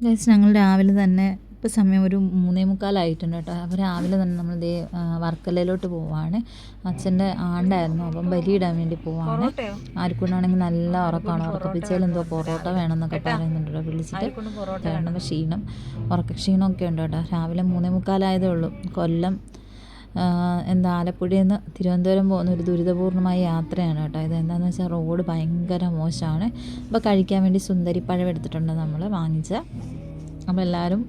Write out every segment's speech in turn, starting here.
Guys ഞങ്ങൾ രാവിലെ തന്നെ ഇപ്പോൾ സമയം ഒരു 3:45 കേട്ടോ. അപ്പോൾ രാവിലെ തന്നെ നമ്മൾ ദേ വർക്കലയിലോട്ട് പോവാണ്. അച്ഛൻ്റെ ആണ്ടായിരുന്നു, അപ്പം ബലിയിടാൻ വേണ്ടി പോവാണ്. ആർക്കൊണ്ടാണെങ്കിൽ നല്ല ഉറക്കമാണ്. ഉറക്കപ്പിച്ചയിൽ എന്തോ പൊറോട്ട വേണമെന്നൊക്കെ പറയുന്നുണ്ടോ വിളിച്ചിട്ട്. കാരണം ഉറക്കക്ഷീണമൊക്കെ ഉണ്ട് കേട്ടോ. രാവിലെ 3:45 ഉള്ളൂ. കൊല്ലം ആലപ്പുഴയിൽ നിന്ന് തിരുവനന്തപുരം പോകുന്ന ഒരു ദുരിതപൂർണ്ണമായ യാത്രയാണ് കേട്ടോ. ഇത് എന്താണെന്ന് വെച്ചാൽ റോഡ് ഭയങ്കര മോശമാണ്. അപ്പോൾ കഴിക്കാൻ വേണ്ടി സുന്ദരിപ്പഴം എടുത്തിട്ടുണ്ട് നമ്മൾ വാങ്ങിച്ച. അപ്പോൾ എല്ലാവരും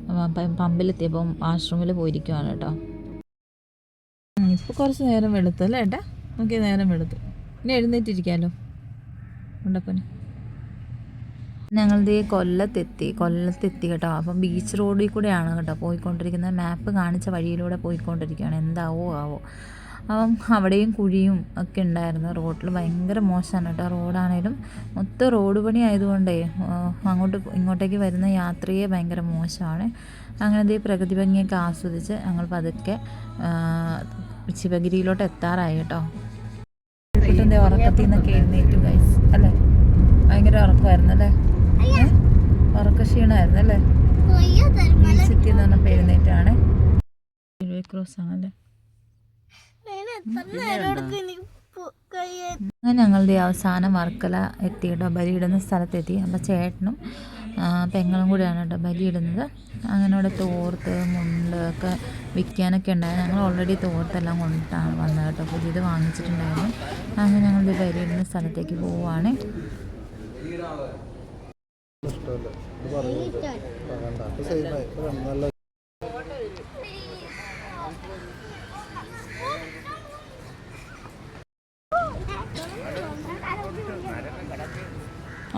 പമ്പിലെത്തിയപ്പം വാഷ്റൂമിൽ പോയിരിക്കുവാണ് കേട്ടോ. ഇപ്പോൾ കുറച്ച് നേരം വെളുത്തു അല്ലേ ഏട്ടാ? ഓക്കെ, നേരം വെളുത്തു. ഇനി എഴുന്നേറ്റിരിക്കാമല്ലോ ഉണ്ടപ്പന്. ഞങ്ങളിതേ കൊല്ലത്തെത്തി കേട്ടോ. അപ്പം ബീച്ച് റോഡിൽ കൂടെയാണ് കേട്ടോ പോയിക്കൊണ്ടിരിക്കുന്നത്. മാപ്പ് കാണിച്ച വഴിയിലൂടെ പോയിക്കൊണ്ടിരിക്കുകയാണ്. എന്താവോ അപ്പം അവിടെയും കുഴിയും ഒക്കെ ഉണ്ടായിരുന്നു. റോഡിൽ ഭയങ്കര മോശമാണ് കേട്ടോ. റോഡാണേലും മൊത്തം റോഡ് പണി ആയതുകൊണ്ടേ ഇങ്ങോട്ടേക്ക് വരുന്ന യാത്രയെ ഭയങ്കര മോശമാണ്. അങ്ങനത്തെ പ്രകൃതി ഭംഗിയൊക്കെ ആസ്വദിച്ച് ഞങ്ങൾ പതുക്കെ ശിവഗിരിയിലോട്ട് എത്താറായി കേട്ടോ. ഉറക്കത്തിൽ നിന്നൊക്കെ എഴുന്നേറ്റു ഗൈസ് അല്ലേ? ഭയങ്കര ഉറക്കമായിരുന്നു അല്ലേ? ഉറക്കക്ഷീണമായിരുന്നു അല്ലേ? ബീച്ചെത്തി എന്ന് പറഞ്ഞപ്പോൾ എഴുന്നേറ്റാണ്. ക്രോസ് ആണല്ലേ. അങ്ങനെ ഞങ്ങളുടെ അവസാനം വർക്കല എത്തി കേട്ടോ. ബലിയിടുന്ന സ്ഥലത്തെത്തി. അപ്പോൾ ചേട്ടനും പെങ്ങളും കൂടെയാണ് കേട്ടോ ബലിയിടുന്നത്. അങ്ങനെ അവിടെ തോർത്ത് മുണ്ട് ഒക്കെ വിൽക്കാനൊക്കെ ഉണ്ടായിരുന്നു. ഞങ്ങൾ ഓൾറെഡി തോർത്തെല്ലാം കൊണ്ടിട്ടാണ് വന്നത് കേട്ടോ. പുതിയത് വാങ്ങിച്ചിട്ടുണ്ടായിരുന്നു. അങ്ങനെ ഞങ്ങളുടെ ബലിയിടുന്ന സ്ഥലത്തേക്ക് പോവുകയാണ്.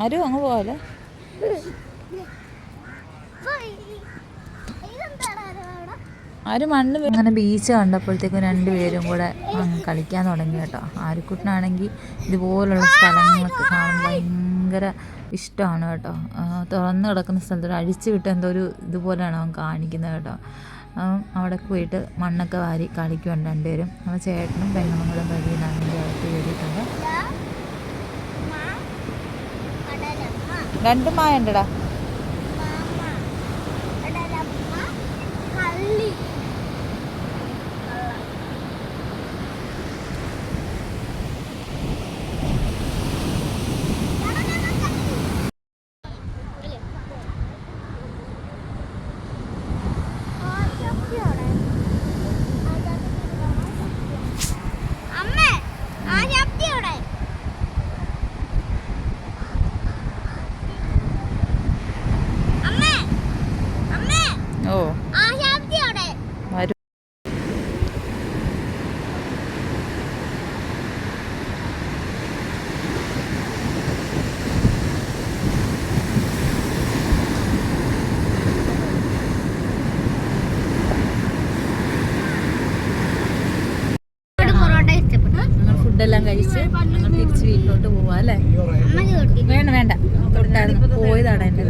ആരും അങ്ങ് പോവാല്ലേ? ആരും മണ്ണ് അങ്ങനെ ബീച്ച് കണ്ടപ്പോഴത്തേക്കും രണ്ടുപേരും കൂടെ കളിക്കാൻ തുടങ്ങി കേട്ടോ. ആര്യക്കുട്ടനാണെങ്കിൽ ഇതുപോലുള്ള സ്ഥലങ്ങളൊക്കെ കാണുമ്പോൾ ഭയങ്കര ഇഷ്ടമാണ് കേട്ടോ. തുറന്ന് കിടക്കുന്ന സ്ഥലത്തോട് അഴിച്ചു വിട്ട് എന്തോ ഒരു ഇതുപോലെയാണ് അവൻ കാണിക്കുന്നത് കേട്ടോ. അവിടെ പോയിട്ട് മണ്ണൊക്കെ വാരി കളിക്കുന്നുണ്ട് രണ്ടുപേരും. അപ്പോൾ ചേട്ടനും പെങ്ങളും കൂടെ ബലിയിടാൻ വേണ്ടി അകത്ത് കയറിയിട്ടുണ്ട്. 2 മായ ഉണ്ടടാ. ഫുഡെല്ലാം കഴിച്ച് ഞങ്ങൾ തിരിച്ച് വീട്ടിലോട്ട് പോവാ അല്ലേ? വേണ്ട പോയതാണ് എൻ്റെ.